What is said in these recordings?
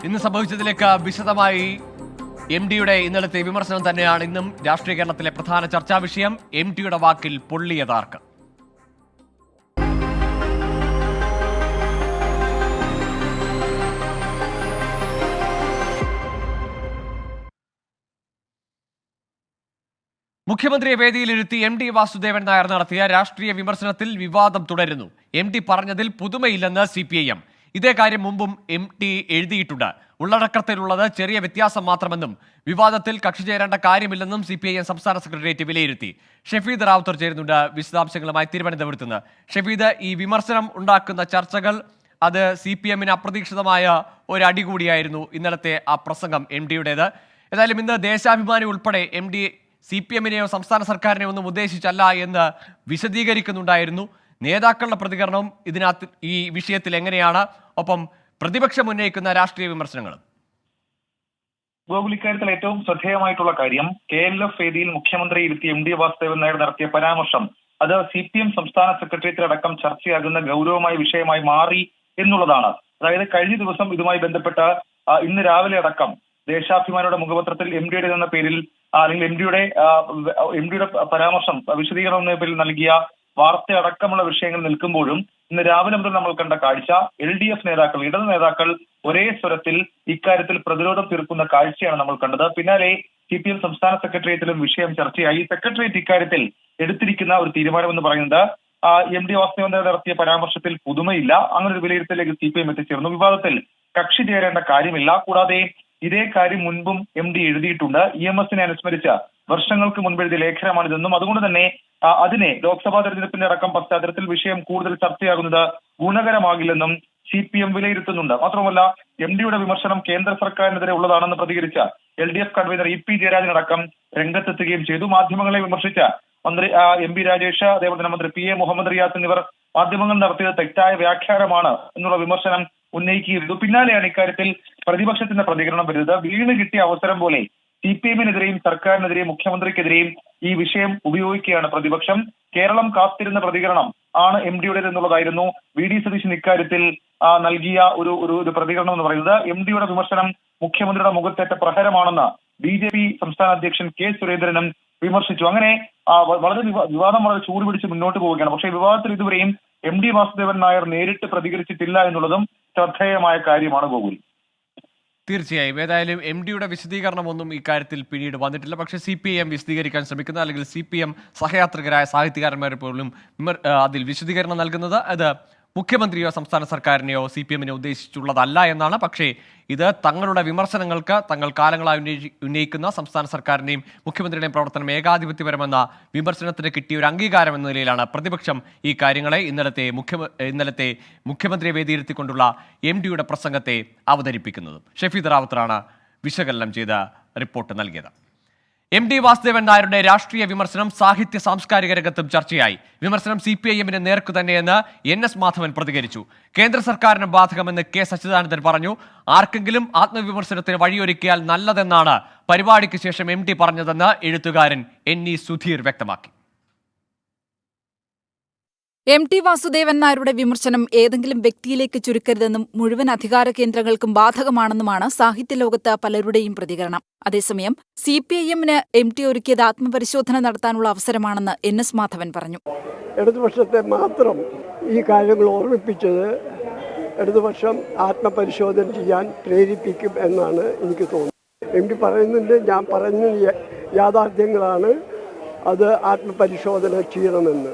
ഇന്ന് സംഭവിച്ചതിലേക്ക് വിശദമായി MD-യുടെ ഇന്നലത്തെ വിമർശനം തന്നെയാണ് ഇന്നും രാഷ്ട്രീയ കേരളത്തിലെ പ്രധാന ചർച്ചാ വിഷയം. MD-യുടെ വാക്കിൽ പൊള്ളിയതാർക്ക്? മുഖ്യമന്ത്രിയെ വേദിയിലിരുത്തി MD വാസുദേവൻ നായർ നടത്തിയ രാഷ്ട്രീയ വിമർശനത്തിൽ വിവാദം തുടരുന്നു. MD പറഞ്ഞതിൽ പുതുമയില്ലെന്ന് CPIM. ഇതേ കാര്യം മുമ്പും MD എഴുതിയിട്ടുണ്ട്. ഉള്ളടക്കത്തിലുള്ളത് ചെറിയ വ്യത്യാസം മാത്രമെന്നും വിവാദത്തിൽ കക്ഷി ചേരേണ്ട കാര്യമില്ലെന്നും CPIM സംസ്ഥാന സെക്രട്ടേറിയറ്റ് വിലയിരുത്തി. ഷഫീദ് റാവുത്തർ ചേരുന്നുണ്ട് വിശദാംശങ്ങളുമായി തിരുവനന്തപുരത്ത് നിന്ന്. ഷഫീദ്, ഈ വിമർശനം ഉണ്ടാക്കുന്ന ചർച്ചകൾ അത് CPM-ന് അപ്രതീക്ഷിതമായ ഒരു അടി കൂടിയായിരുന്നു ഇന്നലത്തെ ആ പ്രസംഗം MD-യുടേത്. ഏതായാലും ഇന്ന് ദേശാഭിമാനി ഉൾപ്പെടെ MD CPM-നെയോ സംസ്ഥാന സർക്കാരിനെയോ ഒന്നും ഉദ്ദേശിച്ചല്ല എന്ന് വിശദീകരിക്കുന്നുണ്ടായിരുന്നു. നേതാക്കളുടെ പ്രതികരണം ഇതിനകത്ത് ഈ വിഷയത്തിൽ എങ്ങനെയാണ്? ഒപ്പം പ്രതിപക്ഷം ഉന്നയിക്കുന്ന രാഷ്ട്രീയ വിമർശനങ്ങളും. ഗോകുൽ, ഇക്കാര്യത്തിൽ ഏറ്റവും ശ്രദ്ധേയമായിട്ടുള്ള കാര്യം KLF വേദിയിൽ മുഖ്യമന്ത്രി ഇരുത്തി MD വാസുദേവൻ നായർ നടത്തിയ പരാമർശം അത് CPM സംസ്ഥാന സെക്രട്ടേറിയറ്റിലടക്കം ചർച്ചയാകുന്ന ഗൗരവമായ വിഷയമായി മാറി എന്നുള്ളതാണ്. അതായത് കഴിഞ്ഞ ദിവസം ഇതുമായി ബന്ധപ്പെട്ട് ഇന്ന് രാവിലെ അടക്കം ദേശാഭിമാനിയുടെ മുഖപത്രത്തിൽ MD-യുടെ എന്ന പേരിൽ അല്ലെങ്കിൽ MD-യുടെ പരാമർശം വിശദീകരണം എന്ന പേരിൽ നൽകിയ വാർത്തയടക്കമുള്ള വിഷയങ്ങൾ നിൽക്കുമ്പോഴും ഇന്ന് രാവിലെ മുതൽ നമ്മൾ കണ്ട കാഴ്ച LDF നേതാക്കൾ, ഇടത് നേതാക്കൾ ഒരേ സ്വരത്തിൽ ഇക്കാര്യത്തിൽ പ്രതിരോധം തീർക്കുന്ന കാഴ്ചയാണ് നമ്മൾ കണ്ടത്. പിന്നാലെ CPM സംസ്ഥാന സെക്രട്ടേറിയറ്റിലും വിഷയം ചർച്ചയായി. സെക്രട്ടേറിയറ്റ് ഇക്കാര്യത്തിൽ എടുത്തിരിക്കുന്ന ഒരു തീരുമാനമെന്ന് പറയുന്നത് MD വാസുദേവൻ നായർ നടത്തിയ പരാമർശത്തിൽ പുതുമയില്ല. അങ്ങനെ ഒരു വിലയിരുത്തലിലേക്ക് CPM എത്തിച്ചേർന്നു. വിവാദത്തിൽ കക്ഷി ചേരേണ്ട കാര്യമില്ല. കൂടാതെ ഇതേ കാര്യം മുൻപും MD എഴുതിയിട്ടുണ്ട്. EMS-നെ അനുസ്മരിച്ച വർഷങ്ങൾക്ക് മുൻപ് എഴുതിയ ലേഖനമാണിതെന്നും അതുകൊണ്ട് തന്നെ അതിനെ ലോക്സഭാ തെരഞ്ഞെടുപ്പിന്റെ അടക്കം പശ്ചാത്തലത്തിൽ വിഷയം കൂടുതൽ ചർച്ചയാകുന്നത് ഗുണകരമാകില്ലെന്നും CPM വിലയിരുത്തുന്നുണ്ട്. മാത്രമല്ല MD-യുടെ വിമർശനം കേന്ദ്ര സർക്കാരിനെതിരെ ഉള്ളതാണെന്ന് പ്രതികരിച്ച LDF കൺവീനർ EP ജയരാജൻ അടക്കം രംഗത്തെത്തുകയും ചെയ്തു. മാധ്യമങ്ങളെ വിമർശിച്ച മന്ത്രി MP രാജേഷ്, അതേപോലെ തന്നെ മന്ത്രി PA മുഹമ്മദ് റിയാസ് എന്നിവർ മാധ്യമങ്ങൾ നടത്തിയത് തെറ്റായ വ്യാഖ്യാനമാണ് എന്നുള്ള വിമർശനം ഉന്നയിക്കുകയുള്ളൂ. പിന്നാലെയാണ് ഇക്കാര്യത്തിൽ പ്രതിപക്ഷത്തിന്റെ പ്രതികരണം വരുന്നത്. വീണ് കിട്ടിയ അവസരം പോലെ CPM-നെതിരെയും സർക്കാരിനെതിരെയും മുഖ്യമന്ത്രിക്കെതിരെയും ഈ വിഷയം ഉപയോഗിക്കുകയാണ് പ്രതിപക്ഷം. കേരളം കാത്തിരുന്ന പ്രതികരണം ആണ് MD-യുടേത് എന്നുള്ളതായിരുന്നു VD സതീശൻ ഇക്കാര്യത്തിൽ നൽകിയ ഒരു പ്രതികരണം എന്ന് പറയുന്നത്. MD-യുടെ വിമർശനം മുഖ്യമന്ത്രിയുടെ മുഖത്തേറ്റ പ്രഹരമാണെന്ന് BJP സംസ്ഥാന അധ്യക്ഷൻ K സുരേന്ദ്രനും വിമർശിച്ചു. അങ്ങനെ വിവാദം വളരെ ചൂടുപിടിച്ച് മുന്നോട്ട് പോവുകയാണ്. പക്ഷേ വിവാദത്തിൽ ഇതുവരെയും MD വാസുദേവൻ നായർ നേരിട്ട് പ്രതികരിച്ചിട്ടില്ല എന്നുള്ളതും ശ്രദ്ധേയമായ കാര്യമാണ് ഗോകുൽ. തീർച്ചയായും. ഏതായാലും MD-യുടെ വിശദീകരണമൊന്നും ഇക്കാര്യത്തിൽ പിന്നീട് വന്നിട്ടില്ല. പക്ഷേ CPM വിശദീകരിക്കാൻ ശ്രമിക്കുന്നത്, അല്ലെങ്കിൽ CPM സഹയാത്രികരായ സാഹിത്യകാരന്മാരെ പോലും അതിൽ വിശദീകരണം നൽകുന്നത് അത് മുഖ്യമന്ത്രിയോ സംസ്ഥാന സർക്കാരിനെയോ CPM-നെ ഉദ്ദേശിച്ചുള്ളതല്ല എന്നാണ്. പക്ഷേ ഇത് തങ്ങളുടെ വിമർശനങ്ങൾക്ക് തങ്ങൾ കാലങ്ങളായി ഉന്നയിക്കുന്ന സംസ്ഥാന സർക്കാരിൻ്റെയും മുഖ്യമന്ത്രിയുടെയും പ്രവർത്തനം ഏകാധിപത്യപരമെന്ന വിമർശനത്തിന് കിട്ടിയ ഒരു അംഗീകാരം എന്ന നിലയിലാണ് പ്രതിപക്ഷം ഈ കാര്യങ്ങളെ ഇന്നലത്തെ മുഖ്യമന്ത്രിയെ വേദിയിരുത്തിക്കൊണ്ടുള്ള MD-യുടെ പ്രസംഗത്തെ അവതരിപ്പിക്കുന്നത്. ഷഫീദ് റാവുത്തറാണ് വിശകലനം ചെയ്ത റിപ്പോർട്ട് നൽകിയത്. MD വാസുദേവൻ നായരുടെ രാഷ്ട്രീയ വിമർശനം സാഹിത്യ സാംസ്കാരിക രംഗത്തും ചർച്ചയായി. വിമർശനം CPIM-ന് നേർക്കു തന്നെയെന്ന് NS മാധവൻ പ്രതികരിച്ചു. കേന്ദ്ര സർക്കാരിന് ബാധകമെന്ന് K സച്ചിദാനന്ദൻ പറഞ്ഞു. ആർക്കെങ്കിലും ആത്മവിമർശനത്തിന് വഴിയൊരുക്കിയാൽ നല്ലതെന്നാണ് പരിപാടിക്ക് ശേഷം MD പറഞ്ഞതെന്ന് എഴുത്തുകാരൻ NE സുധീർ വ്യക്തമാക്കി. MD വാസുദേവൻ നായരുടെ വിമർശനം ഏതെങ്കിലും വ്യക്തിയിലേക്ക് ചുരുക്കരുതെന്നും മുഴുവൻ അധികാര കേന്ദ്രങ്ങൾക്കും ബാധകമാണെന്നുമാണ് സാഹിത്യലോകത്ത് പലരുടെയും പ്രതികരണം. അതേസമയം CPIM-ന് MD ഒരുക്കിയത് ആത്മപരിശോധന നടത്താനുള്ള അവസരമാണെന്ന് NS മാധവൻ പറഞ്ഞു. ഇടതുപക്ഷത്തെ മാത്രം ഈ കാര്യങ്ങൾ ഓർമ്മിപ്പിച്ചത് ഇടതുപക്ഷം ആത്മപരിശോധന ചെയ്യാൻ പ്രേരിപ്പിക്കും എന്നാണ് എനിക്ക് തോന്നുന്നത്. MD പറയുന്നുണ്ട്, ഞാൻ പറഞ്ഞ യാഥാർത്ഥ്യങ്ങളാണ്, അത് ആത്മപരിശോധന ചെയ്യണമെന്ന്.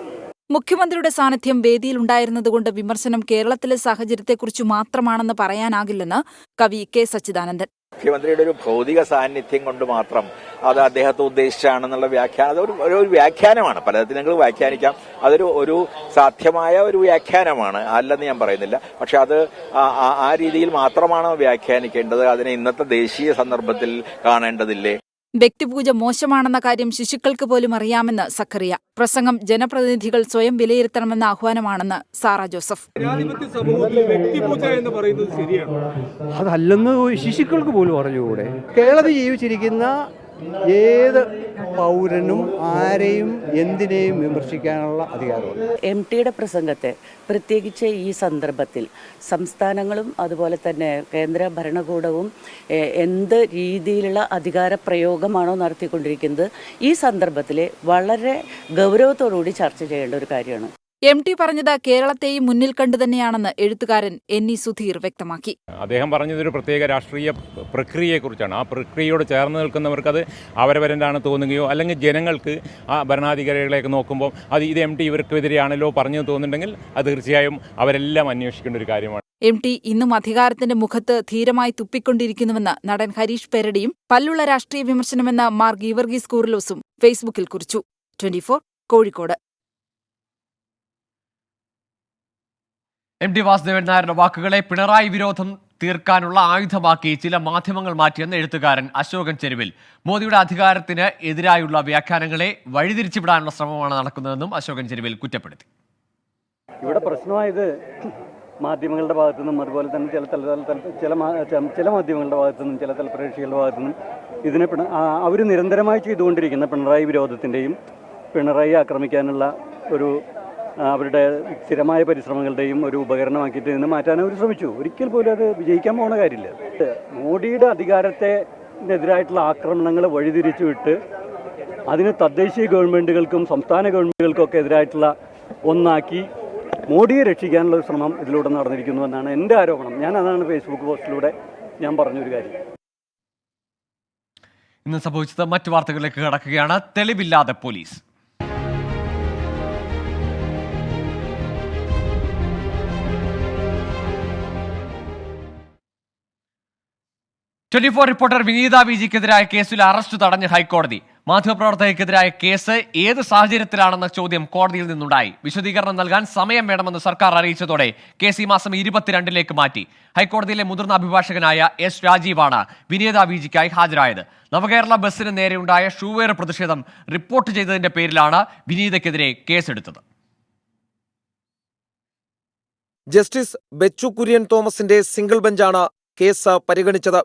മുഖ്യമന്ത്രിയുടെ സാന്നിധ്യം വേദിയിലുണ്ടായിരുന്നതുകൊണ്ട് വിമർശനം കേരളത്തിലെ സാഹചര്യത്തെക്കുറിച്ച് മാത്രമാണെന്ന് പറയാനാകില്ലെന്ന് കവി K സച്ചിദാനന്ദൻ. മുഖ്യമന്ത്രിയുടെ ഒരു ഭൗതിക സാന്നിധ്യം കൊണ്ട് മാത്രം അത് അദ്ദേഹത്തെ ഉദ്ദേശിച്ചാണെന്നുള്ള വ്യാഖ്യാനം ഒരു വ്യാഖ്യാനമാണ്. പലതരത്തിൽ വ്യാഖ്യാനിക്കാം. അതൊരു സാധ്യമായ ഒരു വ്യാഖ്യാനമാണ്, അല്ലെന്ന് ഞാൻ പറയുന്നില്ല. പക്ഷെ അത് ആ രീതിയിൽ മാത്രമാണ് വ്യാഖ്യാനിക്കേണ്ടത്. അതിനെ ഇന്നത്തെ ദേശീയ സന്ദർഭത്തിൽ കാണേണ്ടതില്ലേ? വ്യക്തിപൂജ മോശമാണെന്ന കാര്യം ശിശുക്കൾക്ക് പോലും അറിയാമെന്ന് സക്കറിയ. പ്രസംഗം ജനപ്രതിനിധികൾ സ്വയം വിലയിരുത്തണമെന്ന ആഹ്വാനമാണെന്ന് സാറ ജോസഫ്. അതല്ലെന്ന് ശിശുക്കൾക്ക് പോലും അറിഞ്ഞുകൂടെ? കേരളത്തിൽ ജീവിച്ചിരിക്കുന്ന ഏത് പൗരനും ആരെയും എന്തിനേയും വിമർശിക്കാനുള്ള അധികാരമുണ്ട്. MTയുടെ പ്രസംഗത്തെ പ്രത്യേകിച്ച് ഈ സന്ദർഭത്തിൽ സംസ്ഥാനങ്ങളും അതുപോലെ തന്നെ കേന്ദ്ര ഭരണകൂടവും എന്ത് രീതിയിലുള്ള അധികാര പ്രയോഗമാണോ നടത്തിക്കൊണ്ടിരിക്കുന്നത് ഈ സന്ദർഭത്തിൽ വളരെ ഗൗരവത്തോടുകൂടി ചർച്ച ചെയ്യേണ്ട ഒരു കാര്യമാണ്. MT പറഞ്ഞത് കേരളത്തെയും മുന്നിൽ കണ്ടുതന്നെയാണെന്ന് എഴുത്തുകാരൻ NE സുധീർ വ്യക്തമാക്കി. അദ്ദേഹം പറഞ്ഞതൊരു പ്രത്യേക രാഷ്ട്രീയ പ്രക്രിയയെക്കുറിച്ചാണ്. ആ പ്രക്രിയയോട് ചേർന്ന് നിൽക്കുന്നവർക്ക് അത് അവരവരെന്താണ് തോന്നുകയോ അല്ലെങ്കിൽ ജനങ്ങൾക്ക് ആ ഭരണാധികാരികളെയൊക്കെ നോക്കുമ്പോൾ അത് ഇത് MT ഇവർക്കെതിരെയാണല്ലോ പറഞ്ഞു തോന്നുന്നുണ്ടെങ്കിൽ അത് തീർച്ചയായും അവരെല്ലാം അന്വേഷിക്കേണ്ട ഒരു കാര്യമാണ്. MT ഇന്നും അധികാരത്തിന്റെ മുഖത്ത് ധീരമായി തുപ്പിക്കൊണ്ടിരിക്കുന്നുവെന്ന് നടൻ ഹരീഷ് പേരടിയും പല്ലുള്ള രാഷ്ട്രീയ വിമർശനമെന്ന മാർ ഗീവർഗീസ് കൂറിലോസും ഫേസ്ബുക്കിൽ കുറിച്ചു. 24 കോഴിക്കോട്. MT വാസുദേവൻ നായരുടെ വാക്കുകളെ പിണറായി വിരോധം തീർക്കാനുള്ള ആയുധമാക്കി ചില മാധ്യമങ്ങൾ മാറ്റിയെന്ന് എഴുത്തുകാരൻ അശോകൻ ചെരുവിൽ. മോദിയുടെ അധികാരത്തിന് എതിരായുള്ള വ്യാഖ്യാനങ്ങളെ വഴിതിരിച്ചുവിടാനുള്ള ശ്രമമാണ് നടക്കുന്നതെന്നും അശോകൻ ചെരുവിൽ കുറ്റപ്പെടുത്തി. ഇവിടെ പ്രശ്നമായത് മാധ്യമങ്ങളുടെ ഭാഗത്തു നിന്നും അതുപോലെ തന്നെ ചില മാധ്യമങ്ങളുടെ ഭാഗത്തു നിന്നും ചില തലപ്രേക്ഷികളുടെ ഭാഗത്തു നിന്നും ഇതിനെ അവർ നിരന്തരമായി ചെയ്തുകൊണ്ടിരിക്കുന്ന പിണറായി വിരോധത്തിൻ്റെയും പിണറായി ആക്രമിക്കാനുള്ള ഒരു അവരുടെ സ്ഥിരമായ പരിശ്രമങ്ങളുടെയും ഒരു ഉപകരണമാക്കിയിട്ട് നിന്ന് മാറ്റാൻ അവർ ശ്രമിച്ചു. ഒരിക്കൽ പോലും അത് വിജയിക്കാൻ പോകുന്ന കാര്യമില്ല. മോഡിയുടെ അധികാരത്തിനെതിരായിട്ടുള്ള ആക്രമണങ്ങൾ വഴിതിരിച്ചു വിട്ട് അതിന് തദ്ദേശീയ ഗവൺമെൻറ്റുകൾക്കും സംസ്ഥാന ഗവൺമെൻറ്റുകൾക്കും ഒക്കെ എതിരായിട്ടുള്ള ഒന്നാക്കി മോഡിയെ രക്ഷിക്കാനുള്ള ഒരു ശ്രമം ഇതിലൂടെ നടന്നിരിക്കുന്നുവെന്നാണ് എൻ്റെ ആരോപണം. ഞാൻ അതാണ് ഫേസ്ബുക്ക് പോസ്റ്റിലൂടെ ഞാൻ പറഞ്ഞൊരു കാര്യം. ഇന്ന് സംഭവിച്ചത് മറ്റു വാർത്തകളിലേക്ക് കടക്കുകയാണ്. തെളിവില്ലാതെ പോലീസ്. റിപ്പോർട്ടർ വിനീത വിജിക്കെതിരായ കേസിൽ അറസ്റ്റ് തടഞ്ഞ് ഹൈക്കോടതി. മാധ്യമപ്രവർത്തകർക്കെതിരായ കേസ് ഏത് സാഹചര്യത്തിലാണെന്ന ചോദ്യം കോടതിയിൽ നിന്നുണ്ടായി. വിശദീകരണം നൽകാൻ സമയം വേണമെന്ന് സർക്കാർ അറിയിച്ചതോടെ കേസ് ഈ മാസം 22 മാറ്റി. ഹൈക്കോടതിയിലെ മുതിർന്ന അഭിഭാഷകനായ S രാജീവാണ് വിനീത വിജിക്കായി ഹാജരായത്. നവകേരള ബസ്സിന് നേരെയുണ്ടായ ഷൂവേർ പ്രതിഷേധം റിപ്പോർട്ട് ചെയ്തതിന്റെ പേരിലാണ് വിനീതയ്ക്കെതിരെ കേസെടുത്തത്. ജസ്റ്റിസ് ബെച്ചു കുര്യൻ തോമസിന്റെ സിംഗിൾ ബെഞ്ചാണ് കേസ് പരിഗണിച്ചത്.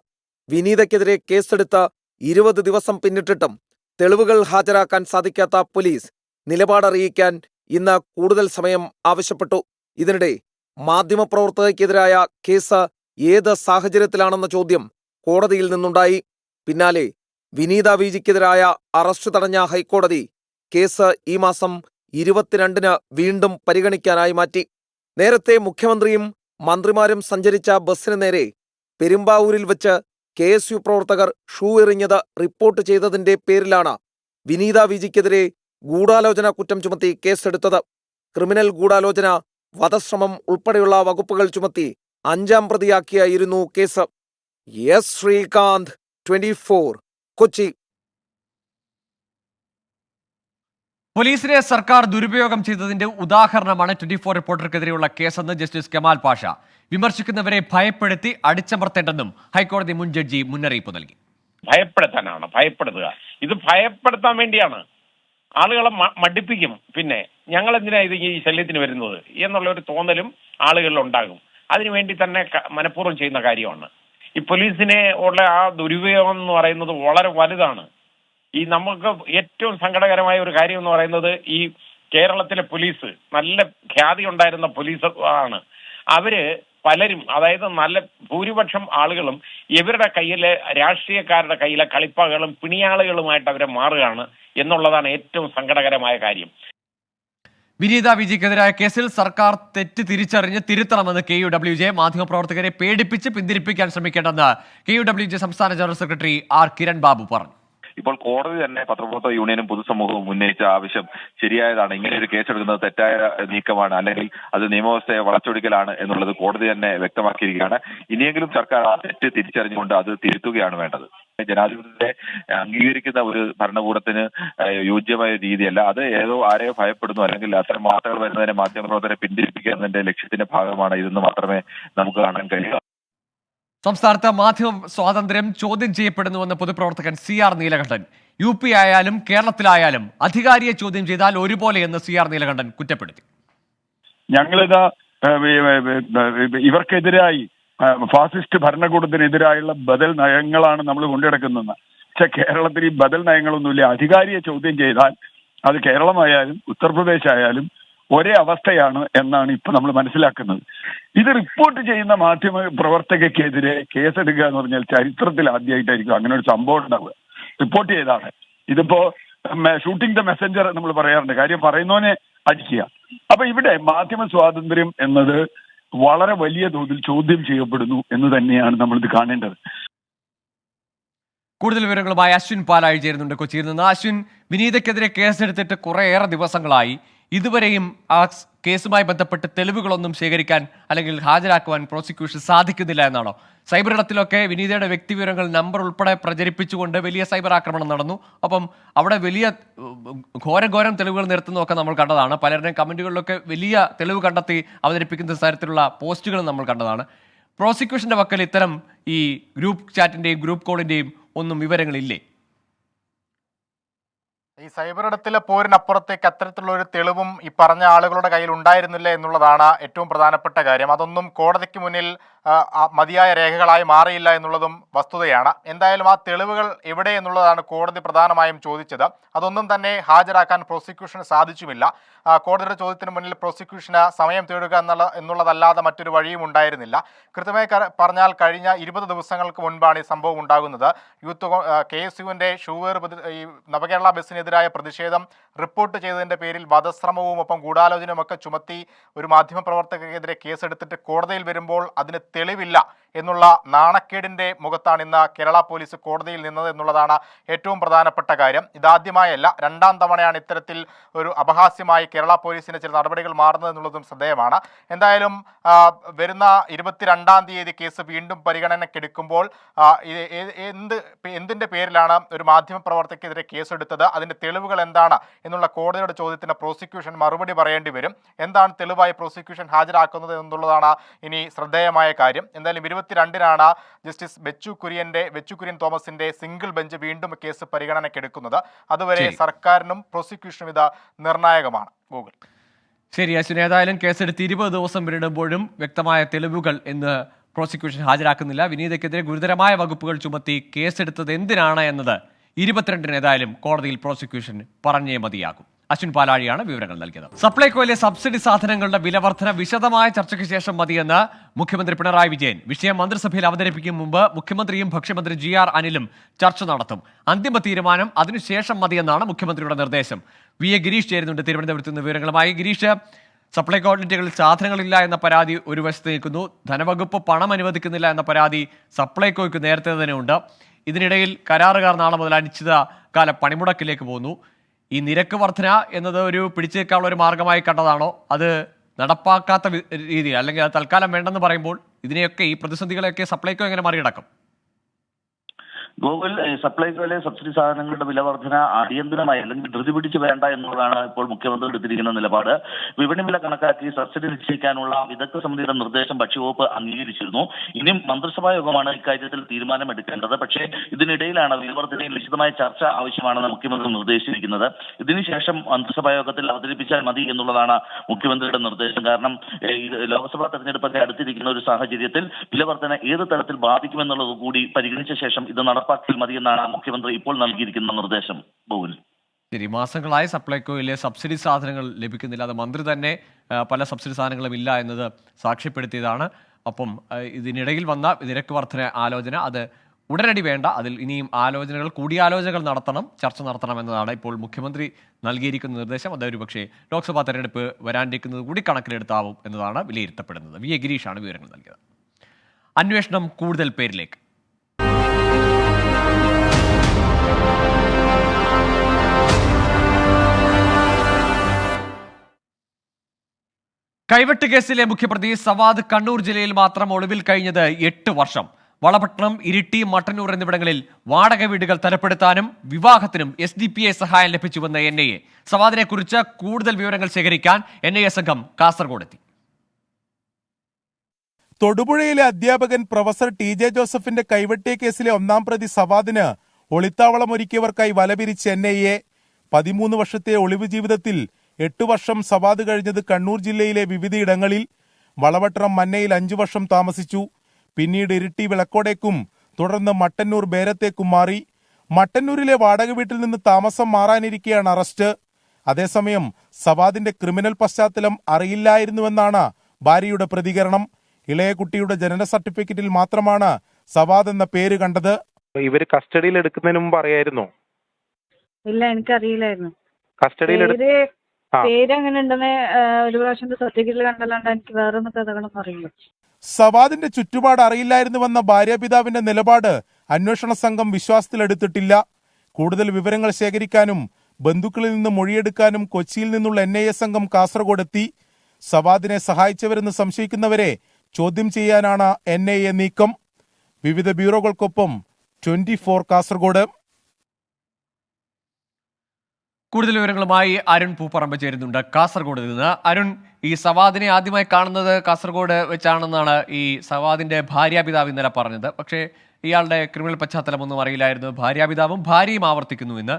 വിനീതയ്ക്കെതിരെ കേസെടുത്ത് 20 ദിവസം പിന്നിട്ടിട്ടും തെളിവുകൾ ഹാജരാക്കാൻ സാധിക്കാത്ത പോലീസ് നിലപാടറിയിക്കാൻ ഇന്ന് കൂടുതൽ സമയം ആവശ്യപ്പെട്ടു. ഇതിനിടെ മാധ്യമപ്രവർത്തകർക്കെതിരായ കേസ് ഏത് സാഹചര്യത്തിലാണെന്ന ചോദ്യം കോടതിയിൽ നിന്നുണ്ടായി. പിന്നാലെ വിനീത വിജിക്കെതിരായ അറസ്റ്റ് തടഞ്ഞ ഹൈക്കോടതി കേസ് ഈ മാസം 22 വീണ്ടും പരിഗണിക്കാനായി മാറ്റി. നേരത്തെ മുഖ്യമന്ത്രിയും മന്ത്രിമാരും സഞ്ചരിച്ച ബസ്സിന് നേരെ പെരുമ്പാവൂരിൽ വെച്ച് KSU പ്രവർത്തകർ ഷൂ എറിഞ്ഞത് റിപ്പോർട്ട് ചെയ്തതിന്റെ പേരിലാണ് വിനീത വിജിക്കെതിരെ ഗൂഢാലോചന കുറ്റം ചുമത്തി കേസെടുത്തത്. ക്രിമിനൽ ഗൂഢാലോചന, വധശ്രമം ഉൾപ്പെടെയുള്ള വകുപ്പുകൾ ചുമത്തി 5ാം പ്രതിയാക്കിയായിരുന്നു കേസ്. S ശ്രീകാന്ത്, 24 കൊച്ചി. പോലീസിനെ സർക്കാർ ദുരുപയോഗം ചെയ്തതിന്റെ ഉദാഹരണമാണ് 24 റിപ്പോർട്ടർക്കെതിരെയുള്ള കേസെന്ന് ജസ്റ്റിസ് കെമാൽ പാഷ. വിമർശിക്കുന്നവരെ ഭയപ്പെടുത്തി അടിച്ചമർത്തേണ്ടെന്നും ഹൈക്കോടതി മുൻ ജഡ്ജി മുന്നറിയിപ്പ് നൽകി. ഭയപ്പെടുത്തുക. ഇത് ഭയപ്പെടുത്താൻ വേണ്ടിയാണ്. ആളുകളെ മടുപ്പിക്കും. പിന്നെ ഞങ്ങൾ എന്തിനാ ഇത് ഈ ശല്യത്തിന് വരുന്നത് എന്നുള്ള ഒരു തോന്നലും ആളുകളിൽ ഉണ്ടാകും. അതിനുവേണ്ടി തന്നെ മനഃപൂർവ്വം ചെയ്യുന്ന കാര്യമാണ്. ഈ പോലീസിനെ ഉള്ള ആ ദുരുപയോഗം എന്ന് പറയുന്നത് വളരെ വലുതാണ്. ഈ നമുക്ക് ഏറ്റവും സങ്കടകരമായ ഒരു കാര്യം എന്ന് പറയുന്നത് ഈ കേരളത്തിലെ പോലീസ് നല്ല ഖ്യാതി ഉണ്ടായിരുന്ന പോലീസ് ആണ്. അവര് പലരും, അതായത് നല്ല ഭൂരിപക്ഷം ആളുകളും ഇവരുടെ കയ്യിലെ രാഷ്ട്രീയക്കാരുടെ കയ്യിലെ കളിപ്പാകളും പിണിയാളുകളുമായിട്ട് അവരെ മാറുകയാണ് എന്നുള്ളതാണ് ഏറ്റവും സങ്കടകരമായ കാര്യം. വിനീത വിജിക്കെതിരായ കേസിൽ സർക്കാർ തെറ്റ് തിരിച്ചറിഞ്ഞ് തിരുത്തണമെന്ന് KUWJ. മാധ്യമപ്രവർത്തകരെ പേടിപ്പിച്ച് പിന്തിരിപ്പിക്കാൻ ശ്രമിക്കേണ്ടെന്ന് KUWJ സംസ്ഥാന general secretary R Kiran Babu പറഞ്ഞു. ഇപ്പോൾ കോടതി തന്നെ പത്രപ്രവർത്തക യൂണിയനും പൊതുസമൂഹവും ഉന്നയിച്ച ആവശ്യം ശരിയായതാണ്. ഇങ്ങനെ ഒരു കേസെടുക്കുന്നത് തെറ്റായ നീക്കമാണ്, അല്ലെങ്കിൽ അത് നിയമവ്യവസ്ഥയെ വളച്ചൊടിക്കലാണ് എന്നുള്ളത് കോടതി തന്നെ വ്യക്തമാക്കിയിരിക്കുകയാണ്. ഇനിയെങ്കിലും സർക്കാർ ആ തെറ്റ് തിരിച്ചറിഞ്ഞുകൊണ്ട് അത് തിരുത്തുകയാണ് വേണ്ടത്. ജനാധിപത്യത്തെ അംഗീകരിക്കുന്ന ഒരു ഭരണകൂടത്തിന് യോജ്യമായ രീതിയല്ല അത്. ഏതോ ആരെയോ ഭയപ്പെടുന്നു അല്ലെങ്കിൽ അത്തരം വാർത്തകൾ വരുന്നതിനെ മാധ്യമപ്രവർത്തകരെ പിന്തിരിപ്പിക്കുക എന്നതിന്റെ ലക്ഷ്യത്തിന്റെ ഭാഗമാണ് ഇതെന്ന് മാത്രമേ നമുക്ക് കാണാൻ കഴിയൂ. സംസ്ഥാനത്ത് മാധ്യമ സ്വാതന്ത്ര്യം ചോദ്യം ചെയ്യപ്പെടുന്നുവെന്ന് പൊതുപ്രവർത്തകൻ CR നീലകണ്ഠൻ. UP ആയാലും കേരളത്തിലായാലും അധികാരിയെ ചോദ്യം ചെയ്താൽ ഒരുപോലെയെന്ന് CR നീലകണ്ഠൻ കുറ്റപ്പെടുത്തി. ഞങ്ങളിത് ഇവർക്കെതിരായി ഫാസിസ്റ്റ് ഭരണകൂടത്തിനെതിരായുള്ള ബദൽ നയങ്ങളാണ് നമ്മൾ കൊണ്ടുനടക്കുന്നത്. പക്ഷെ കേരളത്തിൽ ഈ ബദൽ നയങ്ങളൊന്നുമില്ല. അധികാരിയെ ചോദ്യം ചെയ്താൽ അത് കേരളമായാലും ഉത്തർപ്രദേശ് ആയാലും ഒരേ അവസ്ഥയാണ് എന്നാണ് ഇപ്പൊ നമ്മൾ മനസ്സിലാക്കുന്നത്. ഇത് റിപ്പോർട്ട് ചെയ്യുന്ന മാധ്യമ പ്രവർത്തകർക്കെതിരെ കേസെടുക്കുക എന്ന് പറഞ്ഞാൽ ചരിത്രത്തിൽ ആദ്യമായിട്ടായിരിക്കും അങ്ങനെ ഒരു സംഭവം ഉണ്ടാവുക. റിപ്പോർട്ട് ചെയ്താണ്. ഇതിപ്പോ ഷൂട്ടിംഗ് ദ മെസ്സഞ്ചർ നമ്മൾ പറയാറുണ്ട്. കാര്യം പറയുന്നവനെ അടിക്കുക. അപ്പൊ ഇവിടെ മാധ്യമ സ്വാതന്ത്ര്യം എന്നത് വളരെ വലിയ തോതിൽ ചോദ്യം ചെയ്യപ്പെടുന്നു എന്ന് തന്നെയാണ് നമ്മളിത് കാണേണ്ടത്. കൂടുതൽ വിവരങ്ങളുമായി അശ്വിൻ പാലാഴി ചേരുന്നുണ്ട് കൊച്ചിയിൽ നിന്ന്. അശ്വിൻ, വിനീതയ്ക്കെതിരെ കേസെടുത്തിട്ട് കുറേയേറെ ദിവസങ്ങളായി. ഇതുവരെയും ആ കേസുമായി ബന്ധപ്പെട്ട് തെളിവുകളൊന്നും ശേഖരിക്കാൻ അല്ലെങ്കിൽ ഹാജരാക്കുവാൻ പ്രോസിക്യൂഷൻ സാധിക്കുന്നില്ല എന്നാണോ? സൈബർ ഇടത്തിലൊക്കെ വിനീതയുടെ വ്യക്തിവിവരങ്ങൾ നമ്പർ ഉൾപ്പെടെ പ്രചരിപ്പിച്ചുകൊണ്ട് വലിയ സൈബർ ആക്രമണം നടന്നു. അപ്പം അവിടെ വലിയ ഘോരം തെളിവുകൾ നിരത്തുന്നതൊക്കെ നമ്മൾ കണ്ടതാണ്. പലരുടെയും കമന്റുകളിലൊക്കെ വലിയ തെളിവ് കണ്ടെത്തി അവതരിപ്പിക്കുന്ന തരത്തിലുള്ള പോസ്റ്റുകൾ നമ്മൾ കണ്ടതാണ്. പ്രോസിക്യൂഷന്റെ പക്കൽ ഇത്തരം ഈ ഗ്രൂപ്പ് ചാറ്റിന്റെയും ഗ്രൂപ്പ് കോളിന്റെയും ഒന്നും വിവരങ്ങളില്ലേ? ഈ സൈബർ ഇടത്തിലെ പോരിനപ്പുറത്തേക്ക് അത്തരത്തിലുള്ള ഒരു തെളിവും ഈ പറഞ്ഞ ആളുകളുടെ കയ്യിൽ ഉണ്ടായിരുന്നില്ല എന്നുള്ളതാണ് ഏറ്റവും പ്രധാനപ്പെട്ട കാര്യം. അതൊന്നും കോടതിക്ക് മുന്നിൽ മതിയായ രേഖകളായി മാറിയില്ല എന്നുള്ളതും വസ്തുതയാണ്. എന്തായാലും ആ തെളിവുകൾ എവിടെ എന്നുള്ളതാണ് കോടതി പ്രധാനമായും ചോദിച്ചത്. അതൊന്നും തന്നെ ഹാജരാക്കാൻ പ്രോസിക്യൂഷന് സാധിച്ചുമില്ല. കോടതിയുടെ ചോദ്യത്തിന് മുന്നിൽ പ്രോസിക്യൂഷന് സമയം തേടുക എന്നുള്ളതല്ലാതെ മറ്റൊരു വഴിയും ഉണ്ടായിരുന്നില്ല. കൃത്യമായി പറഞ്ഞാൽ കഴിഞ്ഞ 20 ദിവസങ്ങൾക്ക് മുൻപാണ് ഈ സംഭവം ഉണ്ടാകുന്നത്. KSUവിൻ്റെ ഷൂവേർ ഈ നവകേരള ബസ്സിനെതിരായ പ്രതിഷേധം റിപ്പോർട്ട് ചെയ്തതിൻ്റെ പേരിൽ വധശ്രമവും ഒപ്പം ഗൂഢാലോചനയും ഒക്കെ ചുമത്തി ഒരു മാധ്യമപ്രവർത്തകർക്കെതിരെ കേസെടുത്തിട്ട് കോടതിയിൽ വരുമ്പോൾ അതിന് തെളിവില്ല എന്നുള്ള നാണക്കേടിൻ്റെ മുഖത്താണ് ഇന്ന് കേരള പോലീസ് കോടതിയിൽ നിന്നത് എന്നുള്ളതാണ് ഏറ്റവും പ്രധാനപ്പെട്ട കാര്യം. ഇതാദ്യമായല്ല, 2ാം തവണയാണ് ഇത്തരത്തിൽ ഒരു അപഹാസ്യമായി കേരള പോലീസിൻ്റെ ചില നടപടികൾ മാറുന്നത് എന്നുള്ളതും ശ്രദ്ധേയമാണ്. എന്തായാലും വരുന്ന 22-ാം തീയതി കേസ് വീണ്ടും പരിഗണനയ്ക്കെടുക്കുമ്പോൾ എന്തിൻ്റെ പേരിലാണ് ഒരു മാധ്യമപ്രവർത്തകർക്കെതിരെ കേസെടുത്തത്, അതിൻ്റെ തെളിവുകൾ എന്താണ് എന്നുള്ള കോടതിയുടെ ചോദ്യത്തിന് പ്രോസിക്യൂഷൻ മറുപടി പറയേണ്ടി വരും. എന്താണ് തെളിവായി പ്രോസിക്യൂഷൻ ഹാജരാക്കുന്നത് എന്നുള്ളതാണ് ഇനി ശ്രദ്ധേയമായ കാര്യം. എന്തായാലും 22-നാണ് ജസ്റ്റിസ് ബെച്ചു കുര്യൻ തോമസിന്റെ സിംഗിൾ ബെഞ്ച് വീണ്ടും കേസ് പരിഗണനയ്ക്കെടുക്കുന്നത്. അതുവരെ സർക്കാരിനും പ്രോസിക്യൂഷനും ഇത് നിർണായകമാണ്. ഗൂഗിൾ. ശരി അശ്വിൻ, ഏതായാലും കേസെടുത്ത് 20 ദിവസം പിന്നിടുമ്പോഴും വ്യക്തമായ തെളിവുകൾ എന്ന് പ്രോസിക്യൂഷൻ ഹാജരാക്കുന്നില്ല. വിനീതയ്ക്കെതിരെ ഗുരുതരമായ വകുപ്പുകൾ ചുമത്തി കേസെടുത്തത് എന്തിനാണ് എന്നത് 22-ന് ഏതായാലും കോടതിയിൽ പ്രോസിക്യൂഷൻ പറഞ്ഞേ മതിയാകും. അശ്വിൻ പാലാഴിയാണ് വിവരങ്ങൾ നൽകിയത്. സപ്ലൈകോയിലെ സബ്സിഡി സാധനങ്ങളുടെ വിലവർധന വിശദമായ ചർച്ചയ്ക്ക് ശേഷം മതിയെന്ന് മുഖ്യമന്ത്രി പിണറായി വിജയൻ. വിഷയം മന്ത്രിസഭയിൽ അവതരിപ്പിക്കും മുമ്പ് മുഖ്യമന്ത്രിയും ഭക്ഷ്യമന്ത്രി GR അനിലും ചർച്ച നടത്തും. അന്തിമ തീരുമാനം അതിനുശേഷം മതിയെന്നാണ് മുഖ്യമന്ത്രിയുടെ നിർദ്ദേശം. VA ഗിരീഷ് ചേരുന്നുണ്ട് തിരുവനന്തപുരത്ത് നിന്ന് വിവരങ്ങളുമായി. ഗിരീഷ്, സപ്ലൈകോ ഔട്ട്ലെറ്റുകളിൽ സാധനങ്ങളില്ല എന്ന പരാതി ഒരു വശത്ത് നിൽക്കുന്നു. ധനവകുപ്പ് പണം അനുവദിക്കുന്നില്ല എന്ന പരാതി സപ്ലൈകോയ്ക്ക് നേരത്തെ തന്നെ ഉണ്ട്. ഇതിനിടയിൽ കരാറുകാർ നാളെ മുതൽ അനിശ്ചിതകാല പണിമുടക്കിലേക്ക് പോകുന്നു. ഈ നിരക്ക് വർധന എന്നത് ഒരു പിടിച്ചു നിൽക്കാനുള്ള ഒരു മാർഗമായി കണ്ടതാണോ? അത് നടപ്പാക്കാത്ത രീതി അല്ലെങ്കിൽ അത് തൽക്കാലം വേണ്ടെന്ന് പറയുമ്പോൾ ഇതിനെയൊക്കെ ഈ പ്രതിസന്ധികളെയൊക്കെ സപ്ലൈകോ എങ്ങനെ മറികടക്കും? ഗൂഗിൾ സപ്ലൈകോയിലെ സബ്സിഡി സാധനങ്ങളുടെ വില വർധന അടിയന്തരമായി അല്ലെങ്കിൽ ധൃതി പിടിച്ച് വേണ്ട എന്നുള്ളതാണ് ഇപ്പോൾ മുഖ്യമന്ത്രി എടുത്തിരിക്കുന്ന നിലപാട്. വിപണി വില കണക്കാക്കി സബ്സിഡി നിശ്ചയിക്കാനുള്ള വിദഗ്ധ സമിതിയുടെ നിർദ്ദേശം ഭക്ഷ്യവകുപ്പ് അംഗീകരിച്ചിരുന്നു. ഇനിയും മന്ത്രിസഭാ യോഗമാണ് ഇക്കാര്യത്തിൽ തീരുമാനമെടുക്കേണ്ടത്. പക്ഷേ ഇതിനിടയിലാണ് വില വർധനയിൽ വിശദമായ ചർച്ച ആവശ്യമാണെന്ന് മുഖ്യമന്ത്രി നിർദ്ദേശിച്ചിരിക്കുന്നത്. ഇതിനുശേഷം മന്ത്രിസഭാ യോഗത്തിൽ അവതരിപ്പിച്ചാൽ മതി എന്നുള്ളതാണ് മുഖ്യമന്ത്രിയുടെ നിർദ്ദേശം. കാരണം ലോക്സഭാ തെരഞ്ഞെടുപ്പൊക്കെ അടുത്തിരിക്കുന്ന ഒരു സാഹചര്യത്തിൽ വില വർധന ഏത് തരത്തിൽ ബാധിക്കുമെന്നുള്ളത് കൂടി പരിഗണിച്ച ശേഷം ഇത് നടപ്പാക്കിയാൽ മതിയെന്നാണ് മുഖ്യമന്ത്രി ഇപ്പോൾ നൽകിയിരിക്കുന്ന നിർദ്ദേശം. ശരി, മാസങ്ങളായി സപ്ലൈകോയിലെ സബ്സിഡി സാധനങ്ങൾ ലഭിക്കുന്നില്ല. അത് മന്ത്രി തന്നെ പല സബ്സിഡി സാധനങ്ങളും ഇല്ല എന്നത് സാക്ഷ്യപ്പെടുത്തിയതാണ്. അപ്പം ഇതിനിടയിൽ വന്ന നിരക്ക് വർധന ആലോചന അത് ഉടനടി വേണ്ട, അതിൽ ഇനിയും കൂടിയാലോചനകൾ നടത്തണം, ചർച്ച നടത്തണം എന്നതാണ് ഇപ്പോൾ മുഖ്യമന്ത്രി നൽകിയിരിക്കുന്ന നിർദ്ദേശം. അതൊരു പക്ഷേ ലോക്സഭാ തെരഞ്ഞെടുപ്പ് വരാനിരിക്കുന്നത് കൂടി കണക്കിലെടുത്താവും എന്നതാണ് വിലയിരുത്തപ്പെടുന്നത്. VA ഗിരീഷാണ് വിവരങ്ങൾ നൽകിയത്. അന്വേഷണം കൂടുതൽ പേരിലേക്ക്. കൈവെട്ട് കേസിലെ മുഖ്യപ്രതി സവാദ് കണ്ണൂർ ജില്ലയിൽ മാത്രം ഒളിവിൽ കഴിഞ്ഞത് 8 വർഷം. വളപട്ടണം, ഇരിട്ടി, മട്ടന്നൂർ എന്നിവിടങ്ങളിൽ വാടക വീടുകൾ തരപ്പെടുത്താനും വിവാഹത്തിനും SDPI സഹായം ലഭിച്ചുവെന്ന് NIA. സവാദിനെ കുറിച്ച് കൂടുതൽ വിവരങ്ങൾ ശേഖരിക്കാൻ NIA സംഘം കാസർഗോഡെത്തി. തൊടുപുഴയിലെ അധ്യാപകൻ പ്രൊഫസർ TJ ജോസഫിന്റെ കൈവെട്ടിയ കേസിലെ 1-ാം പ്രതി സവാദിന് ഒളിത്താവളമൊരുക്കിയവർക്കായി വലപിരിച്ച് NIA. 13 വർഷത്തെ ഒളിവ് ജീവിതത്തിൽ 8 വർഷം സവാദ് കഴിഞ്ഞത് കണ്ണൂർ ജില്ലയിലെ വിവിധയിടങ്ങളിൽ. വളവട്ടണം മന്നയിൽ 5 വർഷം താമസിച്ചു. പിന്നീട് ഇരിട്ടി വിളക്കോടേക്കും തുടർന്ന് മട്ടന്നൂർ ബേരത്തേക്കും മാറി. മട്ടന്നൂരിലെ വാടക വീട്ടിൽ നിന്ന് താമസം മാറാനിരിക്കെയാണ് അറസ്റ്റ്. അതേസമയം സവാദിന്റെ ക്രിമിനൽ പശ്ചാത്തലം അറിയില്ലായിരുന്നുവെന്നാണ് ഭാര്യയുടെ പ്രതികരണം. ഇളയ കുട്ടിയുടെ ജനന സർട്ടിഫിക്കറ്റിൽ മാത്രമാണ് സവാദ് എന്ന പേര് കണ്ടത്. ഇവര് കസ്റ്റഡിയിൽ എടുക്കുന്നതിന് മുമ്പ് അറിയായിരുന്നോ? ഇല്ല, എനിക്കറിയില്ലായിരുന്നു. കസ്റ്റഡിയിൽ പേര് അങ്ങനെ ഉണ്ടെന്ന് ഒരു പ്രാവശ്യം സർട്ടിഫിക്കറ്റിൽ കണ്ടല്ലാണ്ട് എനിക്ക് വേറെ ഒന്നും കഥകളൊന്നും അറിയില്ല. സവാദിന്റെ ചുറ്റുപാട് അറിയില്ലായിരുന്നുവെന്ന ഭാര്യാപിതാവിന്റെ നിലപാട് അന്വേഷണ സംഘം വിശ്വാസത്തിലെടുത്തിട്ടില്ല. കൂടുതൽ വിവരങ്ങൾ ശേഖരിക്കാനും ബന്ധുക്കളിൽ നിന്ന് മൊഴിയെടുക്കാനും കൊച്ചിയിൽ നിന്നുള്ള NIA സംഘം കാസർഗോഡ് എത്തി. സവാദിനെ സഹായിച്ചവരെന്ന് സംശയിക്കുന്നവരെ ചോദ്യം ചെയ്യാനാണ് NIA നീക്കം. വിവിധ ബ്യൂറോകൾക്കൊപ്പം 24 കാസർഗോഡ്. കൂടുതൽ വിവരങ്ങളുമായി അരുൺ പൂപ്പറമ്പ് ചേരുന്നുണ്ട് കാസർഗോഡ് നിന്ന്. അരുൺ, ഈ സവാദിനെ ആദ്യമായി കാണുന്നത് കാസർഗോഡ് വെച്ചാണെന്നാണ് ഈ സവാദിന്റെ ഭാര്യാപിതാവ് ഇന്നലെ പറഞ്ഞത്. പക്ഷേ ഇയാളുടെ ക്രിമിനൽ പശ്ചാത്തലമൊന്നും അറിയില്ലായിരുന്നു. ഭാര്യാപിതാവും ഭാര്യയും ആവർത്തിക്കുന്നു എന്ന്.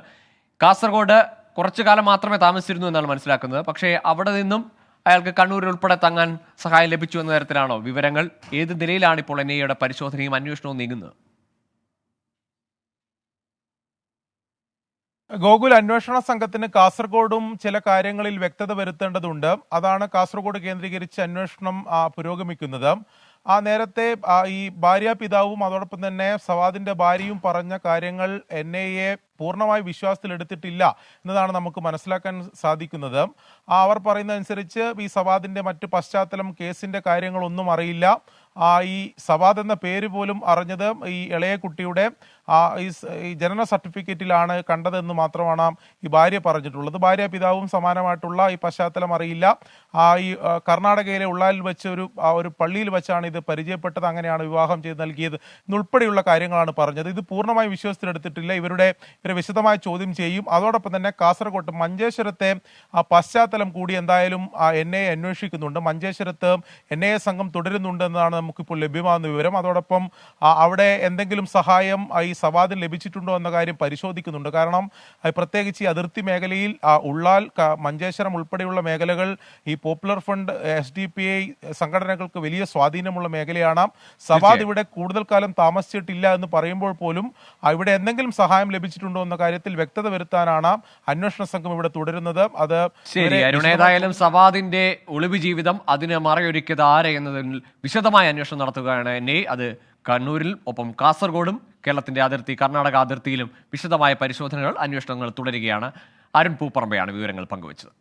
കാസർഗോഡ് കുറച്ചു കാലം മാത്രമേ താമസിച്ചിരുന്നു എന്നാണ് മനസ്സിലാക്കുന്നത്. പക്ഷേ അവിടെ നിന്നും അയാൾക്ക് കണ്ണൂരിൽ ഉൾപ്പെടെ തങ്ങാൻ സഹായം ലഭിച്ചു എന്ന തരത്തിലാണോ വിവരങ്ങൾ? ഏത് നിലയിലാണ് ഇപ്പോൾ NIA പരിശോധനയും അന്വേഷണവും നീങ്ങുന്നത്? ഗോകുൽ, അന്വേഷണ സംഘത്തിന് കാസർഗോഡും ചില കാര്യങ്ങളിൽ വ്യക്തത വരുത്തേണ്ടതുണ്ട്. അതാണ് കാസർഗോഡ് കേന്ദ്രീകരിച്ച് അന്വേഷണം പുരോഗമിക്കുന്നത്. നേരത്തെ ഈ ഭാര്യാപിതാവും അതോടൊപ്പം തന്നെ സവാദിന്റെ ഭാര്യയും പറഞ്ഞ കാര്യങ്ങൾ NIA പൂർണ്ണമായി വിശ്വാസത്തിലെടുത്തിട്ടില്ല എന്നതാണ് നമുക്ക് മനസ്സിലാക്കാൻ സാധിക്കുന്നത്. അവർ പറയുന്നതനുസരിച്ച് ഈ സവാദിന്റെ മറ്റ് പശ്ചാത്തലം, കേസിന്റെ കാര്യങ്ങളൊന്നും അറിയില്ല. ഈ സവാദ് എന്ന പേര് പോലും അറിഞ്ഞത് ഈ ഇളയ കുട്ടിയുടെ ഈ ജനന സർട്ടിഫിക്കറ്റിലാണ് കണ്ടതെന്ന് മാത്രമാണ് ഈ ഭാര്യ പറഞ്ഞിട്ടുള്ളത്. ഭാര്യാപിതാവും സമാനമായിട്ടുള്ള ഈ പശ്ചാത്തലം അറിയില്ല. ഈ കർണാടകയിലെ ഉള്ളാലിൽ വെച്ച് ഒരു പള്ളിയിൽ വെച്ചാണ് ഇത് പരിചയപ്പെട്ടത്, അങ്ങനെയാണ് വിവാഹം ചെയ്ത് നൽകിയത് എന്നുൾപ്പെടെയുള്ള കാര്യങ്ങളാണ് പറഞ്ഞത്. ഇത് പൂർണ്ണമായി വിശ്വാസത്തിലെടുത്തിട്ടില്ല. ഇവരെ വിശദമായി ചോദ്യം ചെയ്യും. അതോടൊപ്പം തന്നെ കാസർഗോഡ് മഞ്ചേശ്വരത്തെ പശ്ചാത്തലം കൂടി എന്തായാലും NIA അന്വേഷിക്കുന്നുണ്ട്. മഞ്ചേശ്വരത്ത് NIA സംഘം തുടരുന്നുണ്ട് എന്നതാണ് നമുക്കിപ്പോൾ ലഭ്യമാകുന്ന വിവരം. അതോടൊപ്പം അവിടെ എന്തെങ്കിലും സഹായം ഈ സവാദിന് ലഭിച്ചിട്ടുണ്ടോ എന്ന കാര്യം പരിശോധിക്കുന്നുണ്ട്. കാരണം പ്രത്യേകിച്ച് ഈ അതിർത്തി മേഖലയിൽ ഉള്ളാൽ, മഞ്ചേശ്വരം ഉൾപ്പെടെയുള്ള മേഖലകൾ ഈ പോപ്പുലർ ഫ്രണ്ട്, SDPI സംഘടനകൾക്ക് വലിയ സ്വാധീനമുള്ള മേഖലയാണ്. സവാദ് ഇവിടെ കൂടുതൽ കാലം താമസിച്ചിട്ടില്ല എന്ന് പറയുമ്പോൾ പോലും ഇവിടെ എന്തെങ്കിലും സഹായം ലഭിച്ചിട്ടുണ്ടോ എന്ന കാര്യത്തിൽ വ്യക്തത വരുത്താനാണ് അന്വേഷണ സംഘം ഇവിടെ തുടരുന്നത്. അത് ശരി അരുൺ, ഏതായാലും സവാദിന്റെ ഒളിവ് ജീവിതം അതിന് മറയൊരുക്കിയത് ആരെ എന്നതിൽ വിശദമായ അന്വേഷണം നടത്തുകയാണ് NIA. അത് കണ്ണൂരിൽ ഒപ്പം കാസർഗോഡും കേരളത്തിന്റെ അതിർത്തി കർണാടക അതിർത്തിയിലും വിശദമായ പരിശോധനകൾ, അന്വേഷണങ്ങൾ തുടരുകയാണ്. അരുൺ പൂപ്പറമ്പയാണ് വിവരങ്ങൾ പങ്കുവച്ചത്.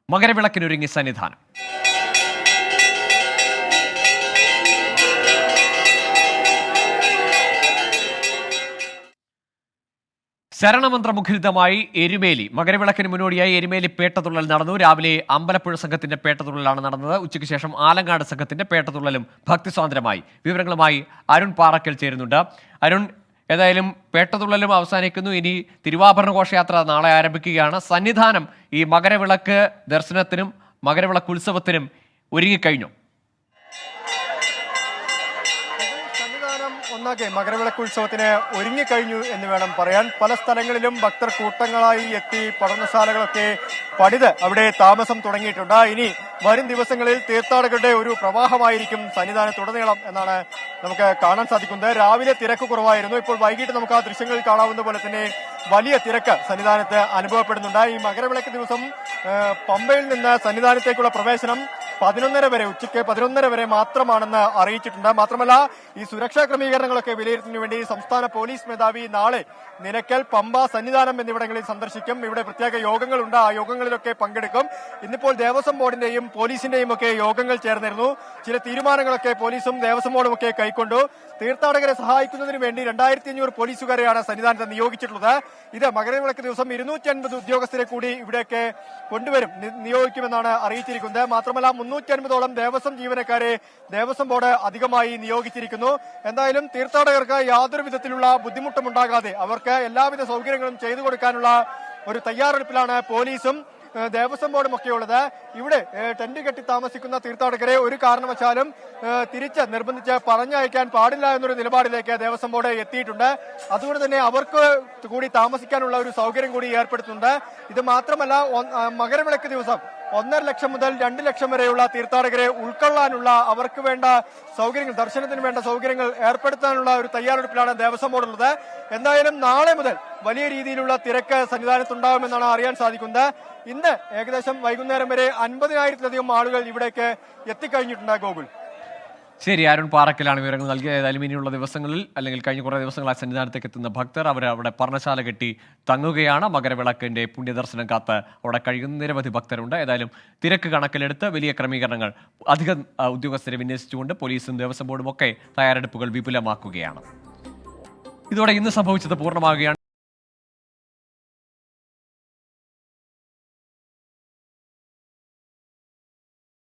മകരവിളക്കിനൊരുങ്ങി സന്നിധാനം. ശരണമന്ത്രമുഖരിതമായി എരുമേലി. മകരവിളക്കിന് മുന്നോടിയായി എരുമേലി പേട്ടതുള്ളൽ നടന്നു. രാവിലെ അമ്പലപ്പുഴ സംഘത്തിന്റെ പേട്ടതുള്ളലാണ് നടന്നത്. ഉച്ചയ്ക്ക് ശേഷം ആലങ്ങാട് സംഘത്തിന്റെ പേട്ടതുള്ളലും ഭക്തിസ്വാതന്ത്ര്യമായി. വിവരങ്ങളുമായി അരുൺ പാറക്കൽ ചേരുന്നുണ്ട്. അരുൺ, ഏതായാലും പേട്ടതുള്ളലും അവസാനിക്കുന്നു. ഇനി തിരുവാഭരണ ഘോഷയാത്ര നാളെ ആരംഭിക്കുകയാണ്. സന്നിധാനം ഈ മകരവിളക്ക് ദർശനത്തിനും മകരവിളക്ക് ഉത്സവത്തിനും ഒരുങ്ങിക്കഴിഞ്ഞു. ഒന്നാകെ മകരവിളക്ക് ഉത്സവത്തിന് ഒരുങ്ങിക്കഴിഞ്ഞു എന്ന് വേണം പറയാൻ. പല സ്ഥലങ്ങളിലും ഭക്തർ കൂട്ടങ്ങളായി എത്തി പഠനശാലകളൊക്കെ പണിത് അവിടെ താമസം തുടങ്ങിയിട്ടുണ്ട്. ഇനി വരും ദിവസങ്ങളിൽ തീർത്ഥാടകരുടെ ഒരു പ്രവാഹമായിരിക്കും സന്നിധാനത്തുടനീളം എന്നാണ് നമുക്ക് കാണാൻ സാധിക്കുന്നത്. രാവിലെ തിരക്ക് കുറവായിരുന്നു. ഇപ്പോൾ വൈകിട്ട് നമുക്ക് ആ ദൃശ്യങ്ങളിൽ കാണാവുന്ന പോലെ തന്നെ വലിയ തിരക്ക് സന്നിധാനത്ത് അനുഭവപ്പെടുന്നുണ്ട്. ഈ മകരവിളക്ക് ദിവസം പമ്പയിൽ നിന്ന് സന്നിധാനത്തേക്കുള്ള പ്രവേശനം 11:30 വരെ, ഉച്ചയ്ക്ക് 11:30 വരെ മാത്രമാണെന്ന് അറിയിച്ചിട്ടുണ്ട്. മാത്രമല്ല ഈ സുരക്ഷാ ക്രമീകരണങ്ങളൊക്കെ വിലയിരുത്തുന്നതിന് വേണ്ടി സംസ്ഥാന പോലീസ് മേധാവി നാളെ നിലയ്ക്കൽ, പമ്പ, സന്നിധാനം എന്നിവിടങ്ങളിൽ സന്ദർശിക്കും. ഇവിടെ പ്രത്യേക യോഗങ്ങളുണ്ട്. ആ യോഗങ്ങളിലൊക്കെ പങ്കെടുക്കും. ഇന്നിപ്പോൾ ദേവസ്വം ബോർഡിന്റെയും പോലീസിന്റെയും ഒക്കെ യോഗങ്ങൾ ചേർന്നിരുന്നു. ചില തീരുമാനങ്ങളൊക്കെ പോലീസും ദേവസ്വം ബോർഡും ഒക്കെ കൈക്കൊണ്ടു. തീർത്ഥാടകരെ സഹായിക്കുന്നതിന് വേണ്ടി 2500 പോലീസുകാരെയാണ് സന്നിധാനത്ത് നിയോഗിച്ചിട്ടുള്ളത്. ഇത് മകരവിളക്ക് ദിവസം 250 ഉദ്യോഗസ്ഥരെ കൂടി ഇവിടേക്ക് കൊണ്ടുവരും, നിയോഗിക്കുമെന്നാണ് അറിയിച്ചിരിക്കുന്നത്. മാത്രമല്ല 350ഓളം ദേവസ്വം ജീവനക്കാരെ ദേവസ്വം ബോർഡ് അധികമായി നിയോഗിച്ചിരിക്കുന്നു. എന്തായാലും തീർത്ഥാടകർക്ക് യാതൊരു വിധത്തിലുള്ള ബുദ്ധിമുട്ടുമുണ്ടാകാതെ അവർക്ക് എല്ലാവിധ സൗകര്യങ്ങളും ചെയ്തു കൊടുക്കാനുള്ള ഒരു തയ്യാറെടുപ്പിലാണ് പോലീസും ദേവസ്വം ബോർഡും ഒക്കെ ഉള്ളത്. ഇവിടെ ടെന്റ് കെട്ടി താമസിക്കുന്ന തീർത്ഥാടകരെ ഒരു കാരണവശാലും തിരിച്ച് നിർബന്ധിച്ച് പറഞ്ഞയക്കാൻ പാടില്ല എന്നൊരു നിലപാടിലേക്ക് ദേവസ്വം ബോർഡ് എത്തിയിട്ടുണ്ട്. അതുകൊണ്ട് തന്നെ അവർക്ക് കൂടി താമസിക്കാനുള്ള ഒരു സൗകര്യം കൂടി ഏർപ്പെടുത്തുന്നുണ്ട്. ഇത് മാത്രമല്ല മകരവിളക്ക് ദിവസം 1.5 ലക്ഷം മുതൽ 2 ലക്ഷം വരെയുള്ള തീർത്ഥാടകരെ ഉൾക്കൊള്ളാനുള്ള അവർക്ക് വേണ്ട സൗകര്യങ്ങൾ, ദർശനത്തിന് വേണ്ട സൗകര്യങ്ങൾ ഏർപ്പെടുത്താനുള്ള ഒരു തയ്യാറെടുപ്പിലാണ് ദേവസ്വം ബോർഡുള്ളത്. എന്തായാലും നാളെ മുതൽ വലിയ രീതിയിലുള്ള തിരക്ക് സന്നിധാനത്തുണ്ടാകുമെന്നാണ് അറിയാൻ സാധിക്കുന്നത്. ഇന്ന് ഏകദേശം വൈകുന്നേരം വരെ 50,000-ലധികം ആളുകൾ ഇവിടേക്ക് എത്തിക്കഴിഞ്ഞിട്ടുണ്ട്. ഗോകുൽ. ശരി, അരുൺ പാറക്കലാണ് വിവരങ്ങൾ നൽകിയത്. ഏതായാലും ഇനിയുള്ള ദിവസങ്ങളിൽ അല്ലെങ്കിൽ കഴിഞ്ഞ കുറേ ദിവസങ്ങളായി സന്നിധാനത്തേക്ക് എത്തുന്ന ഭക്തർ അവിടെ പർണശാല കെട്ടി തങ്ങുകയാണ്. മകരവിളക്കിന്റെ പുണ്യദർശനം കാത്ത് അവിടെ കഴിയുന്ന നിരവധി ഭക്തരുണ്ട്. ഏതായാലും തിരക്ക് കണക്കിലെടുത്ത് വലിയ ക്രമീകരണങ്ങൾ അധികം ഉദ്യോഗസ്ഥരെ വിന്യസിച്ചുകൊണ്ട് പോലീസും ദേവസ്വം ബോർഡും ഒക്കെ തയ്യാറെടുപ്പുകൾ വിപുലമാക്കുകയാണ്. ഇതോടെ ഇന്ന് സംഭവിച്ചത് പൂർണ്ണമാകുകയാണ്.